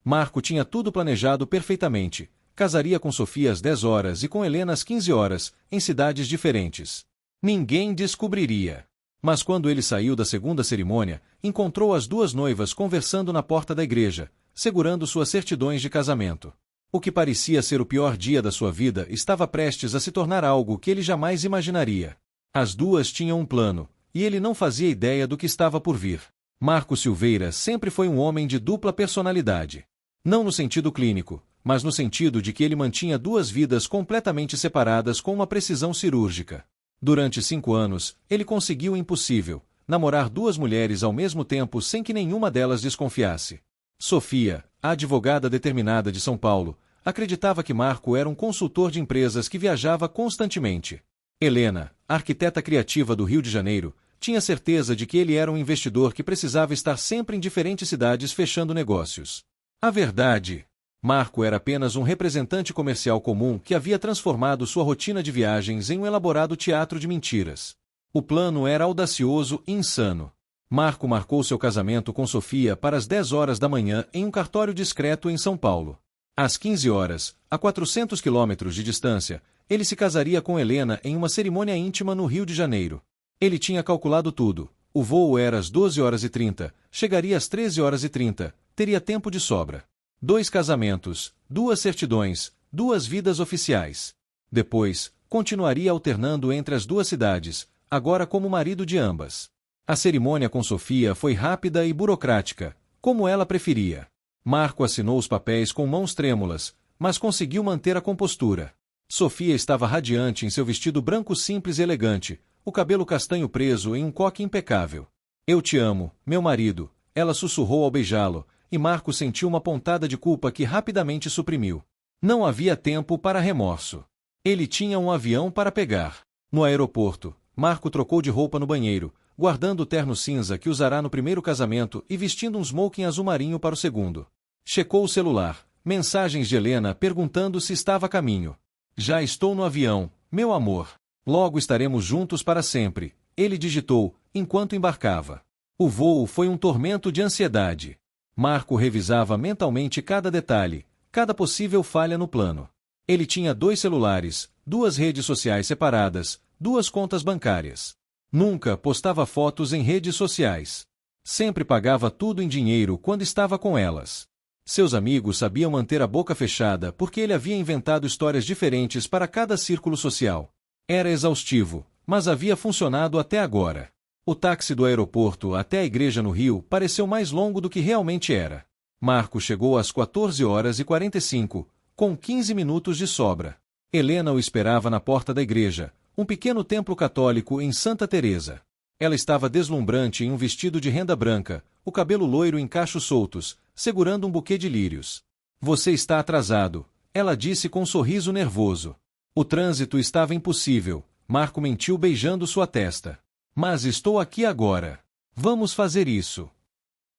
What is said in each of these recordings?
Marco tinha tudo planejado perfeitamente. Casaria com Sofia às 10 horas e com Helena às 15 horas, em cidades diferentes. Ninguém descobriria. Mas quando ele saiu da segunda cerimônia, encontrou as duas noivas conversando na porta da igreja, segurando suas certidões de casamento. O que parecia ser o pior dia da sua vida estava prestes a se tornar algo que ele jamais imaginaria. As duas tinham um plano, e ele não fazia ideia do que estava por vir. Marco Silveira sempre foi um homem de dupla personalidade. Não no sentido clínico, mas no sentido de que ele mantinha duas vidas completamente separadas com uma precisão cirúrgica. Durante 5 anos, ele conseguiu o impossível: namorar duas mulheres ao mesmo tempo sem que nenhuma delas desconfiasse. Sofia, a advogada determinada de São Paulo, acreditava que Marco era um consultor de empresas que viajava constantemente. Helena, arquiteta criativa do Rio de Janeiro, tinha certeza de que ele era um investidor que precisava estar sempre em diferentes cidades fechando negócios. A verdade: Marco era apenas um representante comercial comum que havia transformado sua rotina de viagens em um elaborado teatro de mentiras. O plano era audacioso e insano. Marco marcou seu casamento com Sofia para as 10 horas da manhã em um cartório discreto em São Paulo. Às 15 horas, a 400 quilômetros de distância, ele se casaria com Helena em uma cerimônia íntima no Rio de Janeiro. Ele tinha calculado tudo. O voo era às 12h30, chegaria às 13h30, teria tempo de sobra. 2 casamentos, 2 certidões, 2 vidas oficiais. Depois, continuaria alternando entre as duas cidades, agora como marido de ambas. A cerimônia com Sofia foi rápida e burocrática, como ela preferia. Marco assinou os papéis com mãos trêmulas, mas conseguiu manter a compostura. Sofia estava radiante em seu vestido branco simples e elegante, o cabelo castanho preso em um coque impecável. "Eu te amo, meu marido", ela sussurrou ao beijá-lo, e Marco sentiu uma pontada de culpa que rapidamente suprimiu. Não havia tempo para remorso. Ele tinha um avião para pegar. No aeroporto, Marco trocou de roupa no banheiro, guardando o terno cinza que usará no primeiro casamento e vestindo um smoking azul marinho para o segundo. Checou o celular. Mensagens de Helena perguntando se estava a caminho. "Já estou no avião, meu amor. Logo estaremos juntos para sempre", ele digitou, enquanto embarcava. O voo foi um tormento de ansiedade. Marco revisava mentalmente cada detalhe, cada possível falha no plano. Ele tinha 2 celulares, 2 redes sociais separadas, 2 contas bancárias. Nunca postava fotos em redes sociais. Sempre pagava tudo em dinheiro quando estava com elas. Seus amigos sabiam manter a boca fechada porque ele havia inventado histórias diferentes para cada círculo social. Era exaustivo, mas havia funcionado até agora. O táxi do aeroporto até a igreja no Rio pareceu mais longo do que realmente era. Marco chegou às 14h45, com 15 minutos de sobra. Helena o esperava na porta da igreja, um pequeno templo católico em Santa Teresa. Ela estava deslumbrante em um vestido de renda branca, o cabelo loiro em cachos soltos, segurando um buquê de lírios. "Você está atrasado", ela disse com um sorriso nervoso. O trânsito estava impossível. Marco mentiu beijando sua testa. "Mas estou aqui agora. Vamos fazer isso."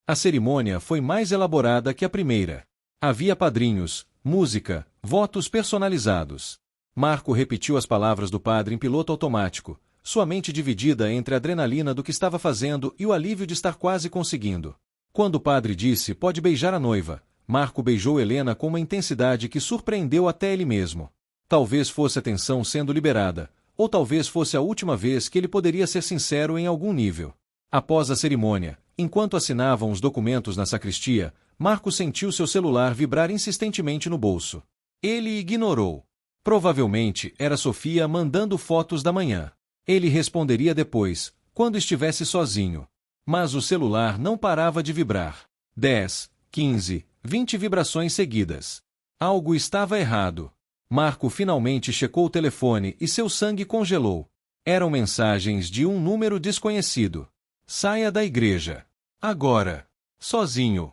A cerimônia foi mais elaborada que a primeira. Havia padrinhos, música, votos personalizados. Marco repetiu as palavras do padre em piloto automático, sua mente dividida entre a adrenalina do que estava fazendo e o alívio de estar quase conseguindo. Quando o padre disse "pode beijar a noiva", Marco beijou Helena com uma intensidade que surpreendeu até ele mesmo. Talvez fosse a tensão sendo liberada, ou talvez fosse a última vez que ele poderia ser sincero em algum nível. Após a cerimônia, enquanto assinavam os documentos na sacristia, Marco sentiu seu celular vibrar insistentemente no bolso. Ele ignorou. Provavelmente era Sofia mandando fotos da manhã. Ele responderia depois, quando estivesse sozinho. Mas o celular não parava de vibrar. 10, 15, 20 vibrações seguidas. Algo estava errado. Marco finalmente checou o telefone e seu sangue congelou. Eram mensagens de um número desconhecido. "Saia da igreja. Agora. Sozinho."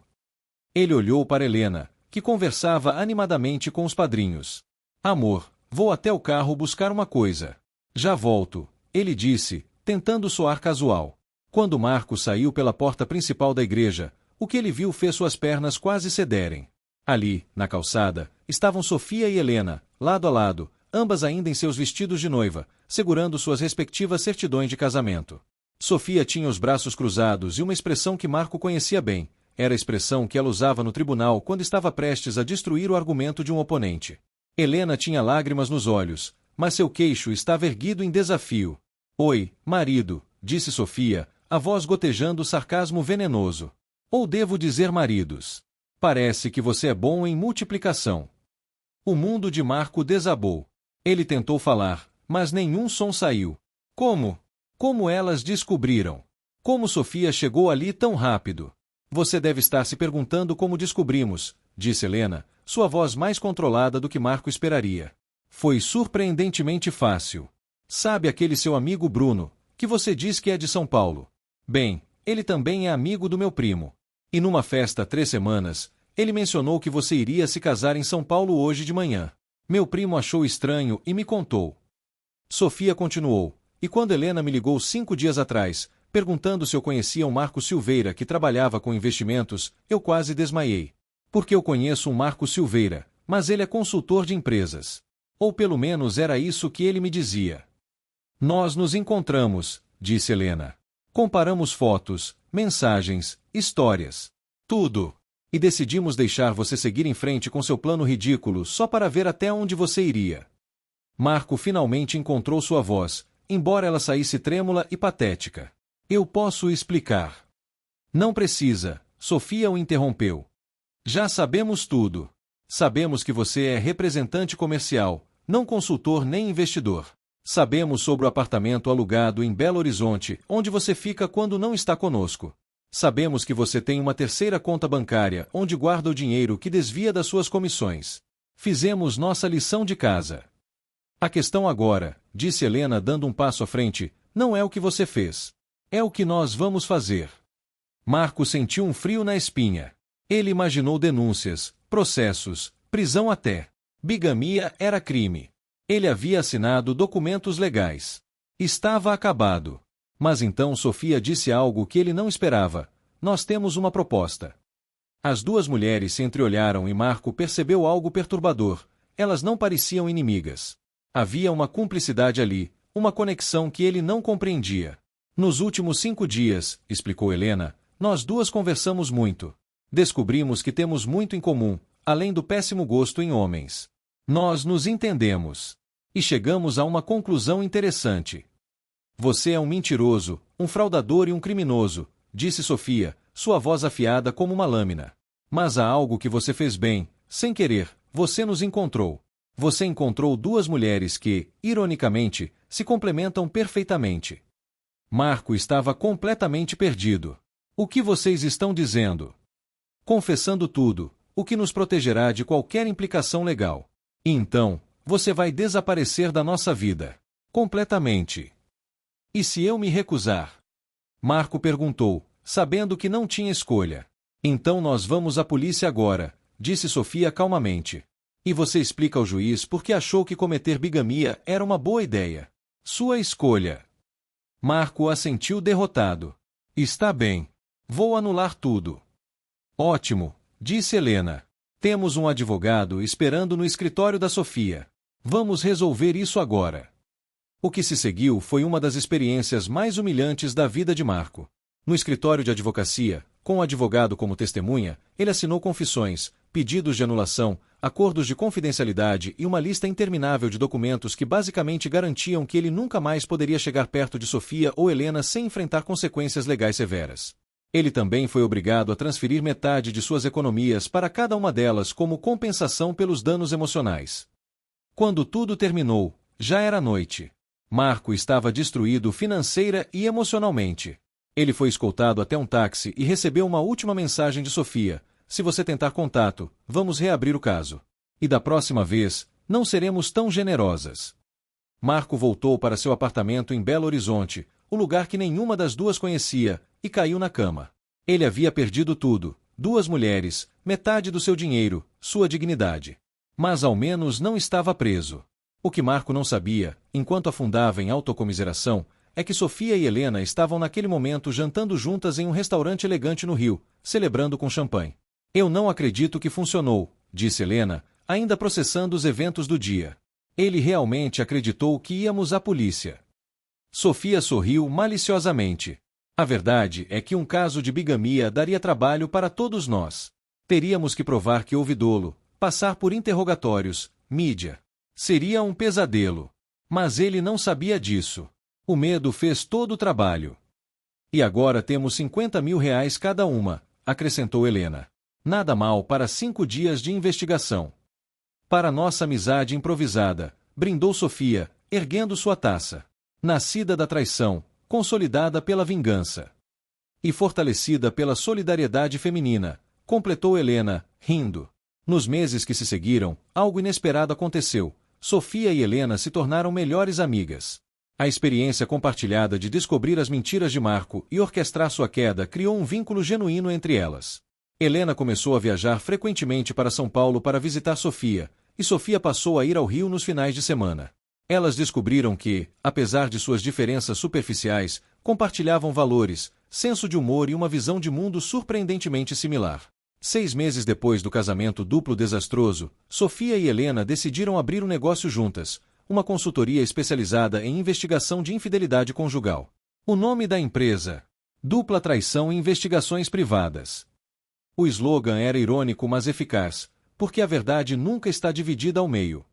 Ele olhou para Helena, que conversava animadamente com os padrinhos. "Amor, vou até o carro buscar uma coisa. Já volto", ele disse, tentando soar casual. Quando Marco saiu pela porta principal da igreja, o que ele viu fez suas pernas quase cederem. Ali, na calçada, estavam Sofia e Helena, lado a lado, ambas ainda em seus vestidos de noiva, segurando suas respectivas certidões de casamento. Sofia tinha os braços cruzados e uma expressão que Marco conhecia bem. era a expressão que ela usava no tribunal quando estava prestes a destruir o argumento de um oponente. Helena tinha lágrimas nos olhos, mas seu queixo estava erguido em desafio. Oi, marido, disse Sofia, a voz gotejando sarcasmo venenoso. Ou devo dizer maridos? Parece que você é bom em multiplicação. O mundo de Marco desabou. Ele tentou falar, mas nenhum som saiu. Como? Como elas descobriram? Como Sofia chegou ali tão rápido? Você deve estar se perguntando como descobrimos, disse Helena, sua voz mais controlada do que Marco esperaria. Foi surpreendentemente fácil. Sabe aquele seu amigo Bruno, que você diz que é de São Paulo? Bem, ele também é amigo do meu primo. E numa festa há 3 semanas, ele mencionou que você iria se casar em São Paulo hoje de manhã. Meu primo achou estranho e me contou. Sofia continuou, e quando Helena me ligou 5 dias atrás, perguntando se eu conhecia um Marco Silveira que trabalhava com investimentos, eu quase desmaiei. Porque eu conheço um Marco Silveira, mas ele é consultor de empresas. Ou pelo menos era isso que ele me dizia. Nós nos encontramos, disse Helena. Comparamos fotos, mensagens, histórias. Tudo. E decidimos deixar você seguir em frente com seu plano ridículo só para ver até onde você iria. Marco finalmente encontrou sua voz, embora ela saísse trêmula e patética. Eu posso explicar. Não precisa, Sofia o interrompeu. Já sabemos tudo. Sabemos que você é representante comercial, não consultor nem investidor. Sabemos sobre o apartamento alugado em Belo Horizonte, onde você fica quando não está conosco. Sabemos que você tem uma terceira conta bancária, onde guarda o dinheiro que desvia das suas comissões. Fizemos nossa lição de casa. A questão agora, disse Helena dando um passo à frente, não é o que você fez. É o que nós vamos fazer. Marco sentiu um frio na espinha. Ele imaginou denúncias, processos, prisão até. Bigamia era crime. Ele havia assinado documentos legais. Estava acabado. Mas então Sofia disse algo que ele não esperava. Nós temos uma proposta. As duas mulheres se entreolharam e Marco percebeu algo perturbador. Elas não pareciam inimigas. Havia uma cumplicidade ali, uma conexão que ele não compreendia. Nos últimos 5 dias, explicou Helena, nós duas conversamos muito. Descobrimos que temos muito em comum, além do péssimo gosto em homens. Nós nos entendemos. E chegamos a uma conclusão interessante. Você é um mentiroso, um fraudador e um criminoso, disse Sofia, sua voz afiada como uma lâmina. Mas há algo que você fez bem, sem querer, você nos encontrou. Você encontrou duas mulheres que, ironicamente, se complementam perfeitamente. Marco estava completamente perdido. O que vocês estão dizendo? Confessando tudo, o que nos protegerá de qualquer implicação legal. E então, você vai desaparecer da nossa vida. Completamente. E se eu me recusar? Marco perguntou, sabendo que não tinha escolha. Então nós vamos à polícia agora, disse Sofia calmamente. E você explica ao juiz por que achou que cometer bigamia era uma boa ideia. Sua escolha. Marco assentiu derrotado. Está bem. Vou anular tudo. Ótimo, disse Helena. Temos um advogado esperando no escritório da Sofia. Vamos resolver isso agora. O que se seguiu foi uma das experiências mais humilhantes da vida de Marco. No escritório de advocacia, com o advogado como testemunha, ele assinou confissões, pedidos de anulação, acordos de confidencialidade e uma lista interminável de documentos que basicamente garantiam que ele nunca mais poderia chegar perto de Sofia ou Helena sem enfrentar consequências legais severas. Ele também foi obrigado a transferir metade de suas economias para cada uma delas como compensação pelos danos emocionais. Quando tudo terminou, já era noite. Marco estava destruído financeira e emocionalmente. Ele foi escoltado até um táxi e recebeu uma última mensagem de Sofia: se você tentar contato, vamos reabrir o caso. E da próxima vez, não seremos tão generosas. Marco voltou para seu apartamento em Belo Horizonte, o lugar que nenhuma das duas conhecia, e caiu na cama. Ele havia perdido tudo, 2 mulheres, metade do seu dinheiro, sua dignidade. Mas ao menos não estava preso. O que Marco não sabia, enquanto afundava em autocomiseração, é que Sofia e Helena estavam naquele momento jantando juntas em um restaurante elegante no Rio, celebrando com champanhe. Eu não acredito que funcionou, disse Helena, ainda processando os eventos do dia. Ele realmente acreditou que íamos à polícia. Sofia sorriu maliciosamente. A verdade é que um caso de bigamia daria trabalho para todos nós. Teríamos que provar que houve dolo, passar por interrogatórios, mídia. Seria um pesadelo. Mas ele não sabia disso. O medo fez todo o trabalho. E agora temos 50 mil reais cada uma, acrescentou Helena. Nada mal para 5 dias de investigação. Para nossa amizade improvisada, brindou Sofia, erguendo sua taça. Nascida da traição, consolidada pela vingança. E fortalecida pela solidariedade feminina, completou Helena, rindo. Nos meses que se seguiram, algo inesperado aconteceu. Sofia e Helena se tornaram melhores amigas. A experiência compartilhada de descobrir as mentiras de Marco e orquestrar sua queda criou um vínculo genuíno entre elas. Helena começou a viajar frequentemente para São Paulo para visitar Sofia, e Sofia passou a ir ao Rio nos finais de semana. Elas descobriram que, apesar de suas diferenças superficiais, compartilhavam valores, senso de humor e uma visão de mundo surpreendentemente similar. 6 meses depois do casamento duplo desastroso, Sofia e Helena decidiram abrir um negócio juntas, uma consultoria especializada em investigação de infidelidade conjugal. O nome da empresa: Dupla Traição e Investigações Privadas. O slogan era irônico mas eficaz, porque a verdade nunca está dividida ao meio.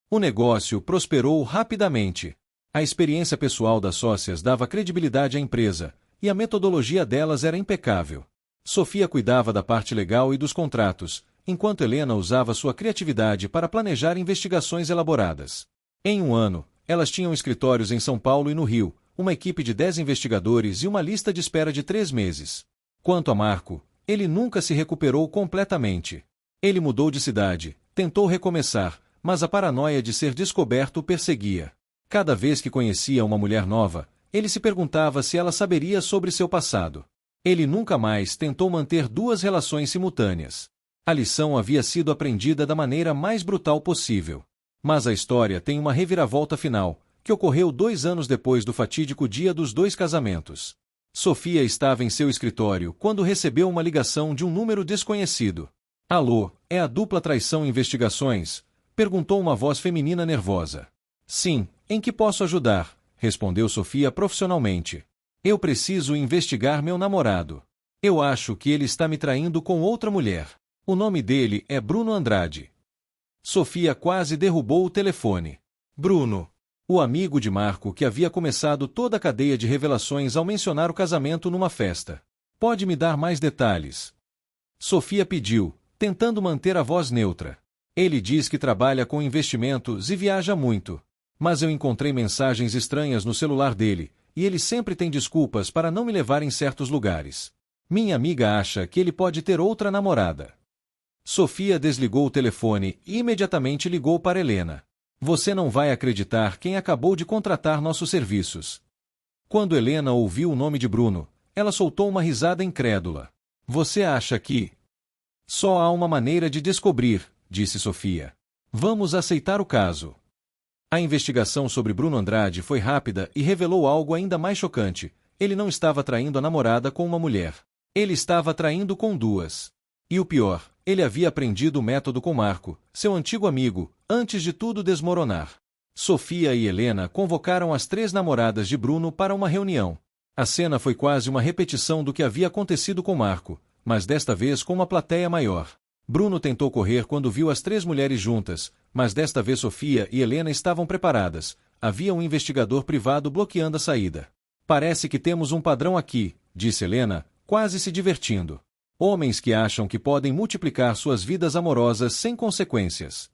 O negócio prosperou rapidamente. A experiência pessoal das sócias dava credibilidade à empresa, e a metodologia delas era impecável. Sofia cuidava da parte legal e dos contratos, enquanto Helena usava sua criatividade para planejar investigações elaboradas. Em um ano, elas tinham escritórios em São Paulo e no Rio, uma equipe de 10 investigadores e uma lista de espera de 3 meses. Quanto a Marco, ele nunca se recuperou completamente. Ele mudou de cidade, tentou recomeçar, mas a paranoia de ser descoberto o perseguia. Cada vez que conhecia uma mulher nova, ele se perguntava se ela saberia sobre seu passado. Ele nunca mais tentou manter 2 relações simultâneas. A lição havia sido aprendida da maneira mais brutal possível. Mas a história tem uma reviravolta final, que ocorreu 2 anos depois do fatídico dia dos 2 casamentos. Sofia estava em seu escritório quando recebeu uma ligação de um número desconhecido. Alô, é a Dupla Traição Investigações? Perguntou uma voz feminina nervosa. Sim, em que posso ajudar? Respondeu Sofia profissionalmente. Eu preciso investigar meu namorado. Eu acho que ele está me traindo com outra mulher. O nome dele é Bruno Andrade. Sofia quase derrubou o telefone. Bruno, o amigo de Marco que havia começado toda a cadeia de revelações ao mencionar o casamento numa festa. Pode me dar mais detalhes? Sofia pediu, tentando manter a voz neutra. Ele diz que trabalha com investimentos e viaja muito. Mas eu encontrei mensagens estranhas no celular dele, e ele sempre tem desculpas para não me levar em certos lugares. Minha amiga acha que ele pode ter outra namorada. Sofia desligou o telefone e imediatamente ligou para Helena. Você não vai acreditar quem acabou de contratar nossos serviços. Quando Helena ouviu o nome de Bruno, ela soltou uma risada incrédula. Você acha que... Só há uma maneira de descobrir, disse Sofia. Vamos aceitar o caso. A investigação sobre Bruno Andrade foi rápida e revelou algo ainda mais chocante. Ele não estava traindo a namorada com uma mulher. Ele estava traindo com 2. E o pior, ele havia aprendido o método com Marco, seu antigo amigo, antes de tudo desmoronar. Sofia e Helena convocaram as 3 namoradas de Bruno para uma reunião. A cena foi quase uma repetição do que havia acontecido com Marco, mas desta vez com uma plateia maior. Bruno tentou correr quando viu as 3 mulheres juntas, mas desta vez Sofia e Helena estavam preparadas. Havia um investigador privado bloqueando a saída. Parece que temos um padrão aqui, disse Helena, quase se divertindo. Homens que acham que podem multiplicar suas vidas amorosas sem consequências.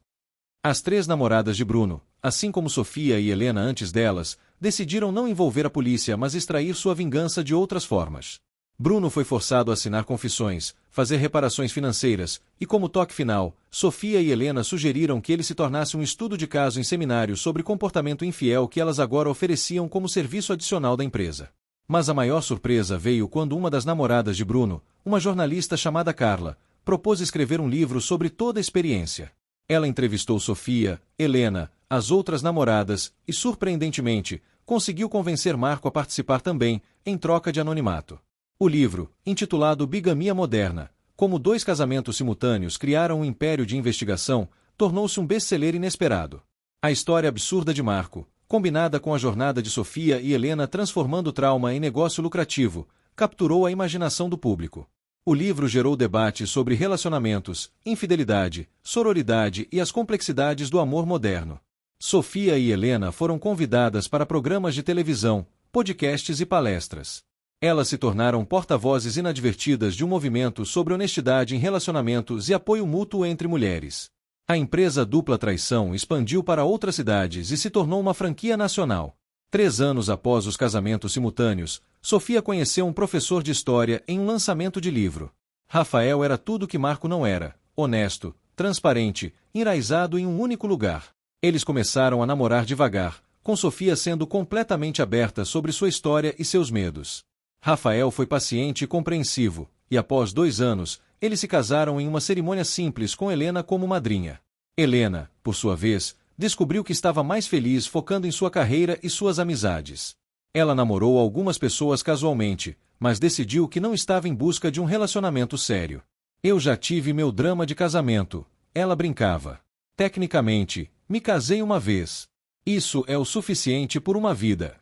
As 3 namoradas de Bruno, assim como Sofia e Helena antes delas, decidiram não envolver a polícia mas extrair sua vingança de outras formas. Bruno foi forçado a assinar confissões, fazer reparações financeiras, e como toque final, Sofia e Helena sugeriram que ele se tornasse um estudo de caso em seminário sobre comportamento infiel que elas agora ofereciam como serviço adicional da empresa. Mas a maior surpresa veio quando uma das namoradas de Bruno, uma jornalista chamada Carla, propôs escrever um livro sobre toda a experiência. Ela entrevistou Sofia, Helena, as outras namoradas e, surpreendentemente, conseguiu convencer Marco a participar também, em troca de anonimato. O livro, intitulado Bigamia Moderna, como 2 casamentos simultâneos criaram um império de investigação, tornou-se um best-seller inesperado. A história absurda de Marco, combinada com a jornada de Sofia e Helena transformando o trauma em negócio lucrativo, capturou a imaginação do público. O livro gerou debates sobre relacionamentos, infidelidade, sororidade e as complexidades do amor moderno. Sofia e Helena foram convidadas para programas de televisão, podcasts e palestras. Elas se tornaram porta-vozes inadvertidas de um movimento sobre honestidade em relacionamentos e apoio mútuo entre mulheres. A empresa Dupla Traição expandiu para outras cidades e se tornou uma franquia nacional. 3 anos após os casamentos simultâneos, Sofia conheceu um professor de história em um lançamento de livro. Rafael era tudo que Marco não era: honesto, transparente, enraizado em um único lugar. Eles começaram a namorar devagar, com Sofia sendo completamente aberta sobre sua história e seus medos. Rafael foi paciente e compreensivo, e após 2 anos, eles se casaram em uma cerimônia simples com Helena como madrinha. Helena, por sua vez, descobriu que estava mais feliz focando em sua carreira e suas amizades. Ela namorou algumas pessoas casualmente, mas decidiu que não estava em busca de um relacionamento sério. Eu já tive meu drama de casamento, ela brincava. Tecnicamente, me casei uma vez. Isso é o suficiente por uma vida.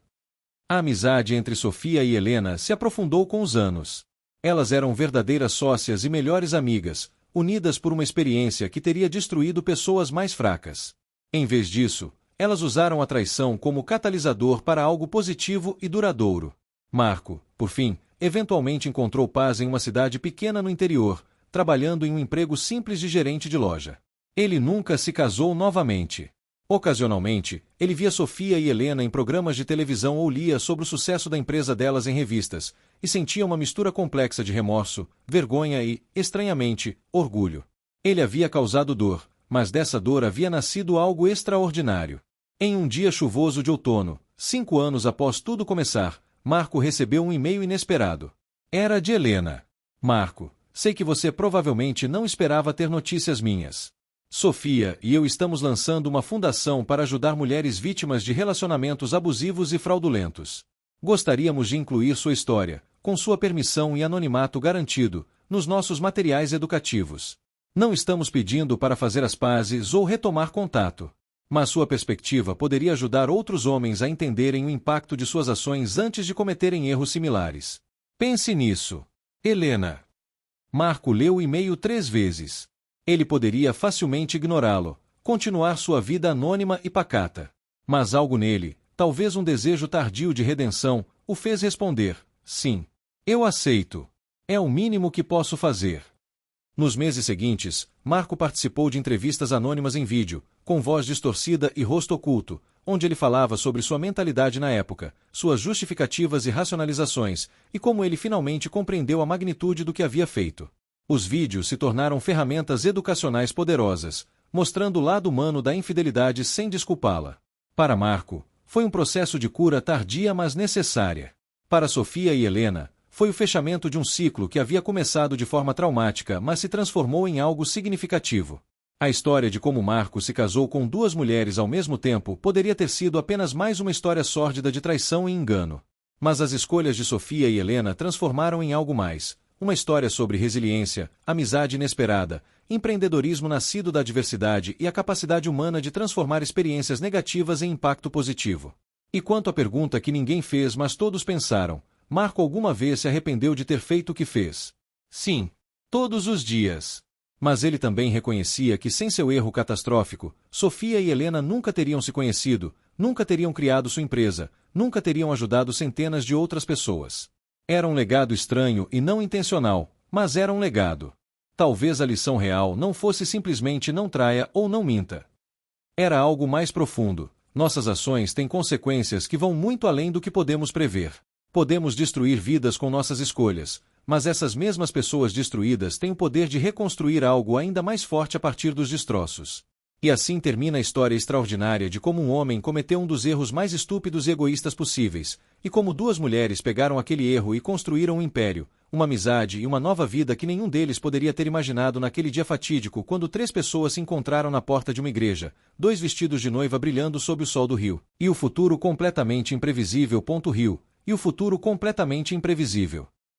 A amizade entre Sofia e Helena se aprofundou com os anos. Elas eram verdadeiras sócias e melhores amigas, unidas por uma experiência que teria destruído pessoas mais fracas. Em vez disso, elas usaram a traição como catalisador para algo positivo e duradouro. Marco, por fim, eventualmente encontrou paz em uma cidade pequena no interior, trabalhando em um emprego simples de gerente de loja. Ele nunca se casou novamente. Ocasionalmente, ele via Sofia e Helena em programas de televisão ou lia sobre o sucesso da empresa delas em revistas, e sentia uma mistura complexa de remorso, vergonha e, estranhamente, orgulho. Ele havia causado dor, mas dessa dor havia nascido algo extraordinário. Em um dia chuvoso de outono, 5 anos após tudo começar, Marco recebeu um e-mail inesperado. Era de Helena. Marco, sei que você provavelmente não esperava ter notícias minhas. Sofia e eu estamos lançando uma fundação para ajudar mulheres vítimas de relacionamentos abusivos e fraudulentos. Gostaríamos de incluir sua história, com sua permissão e anonimato garantido, nos nossos materiais educativos. Não estamos pedindo para fazer as pazes ou retomar contato. Mas sua perspectiva poderia ajudar outros homens a entenderem o impacto de suas ações antes de cometerem erros similares. Pense nisso. Helena. Marco leu o e-mail 3 vezes. Ele poderia facilmente ignorá-lo, continuar sua vida anônima e pacata. Mas algo nele, talvez um desejo tardio de redenção, o fez responder: sim. Eu aceito. É o mínimo que posso fazer. Nos meses seguintes, Marco participou de entrevistas anônimas em vídeo, com voz distorcida e rosto oculto, onde ele falava sobre sua mentalidade na época, suas justificativas e racionalizações, e como ele finalmente compreendeu a magnitude do que havia feito. Os vídeos se tornaram ferramentas educacionais poderosas, mostrando o lado humano da infidelidade sem desculpá-la. Para Marco, foi um processo de cura tardia mas necessária. Para Sofia e Helena, foi o fechamento de um ciclo que havia começado de forma traumática mas se transformou em algo significativo. A história de como Marco se casou com 2 mulheres ao mesmo tempo poderia ter sido apenas mais uma história sórdida de traição e engano. Mas as escolhas de Sofia e Helena transformaram em algo mais. Uma história sobre resiliência, amizade inesperada, empreendedorismo nascido da adversidade e a capacidade humana de transformar experiências negativas em impacto positivo. E quanto à pergunta que ninguém fez mas todos pensaram, Marco alguma vez se arrependeu de ter feito o que fez? Sim. Todos os dias. Mas ele também reconhecia que sem seu erro catastrófico, Sofia e Helena nunca teriam se conhecido, nunca teriam criado sua empresa, nunca teriam ajudado centenas de outras pessoas. Era um legado estranho e não intencional, mas era um legado. Talvez a lição real não fosse simplesmente não traia ou não minta. Era algo mais profundo. Nossas ações têm consequências que vão muito além do que podemos prever. Podemos destruir vidas com nossas escolhas, mas essas mesmas pessoas destruídas têm o poder de reconstruir algo ainda mais forte a partir dos destroços. E assim termina a história extraordinária de como um homem cometeu um dos erros mais estúpidos e egoístas possíveis, e como 2 mulheres pegaram aquele erro e construíram um império, uma amizade e uma nova vida que nenhum deles poderia ter imaginado naquele dia fatídico quando 3 pessoas se encontraram na porta de uma igreja, 2 vestidos de noiva brilhando sob o sol do rio, e o futuro completamente imprevisível. Rio, e o futuro completamente imprevisível.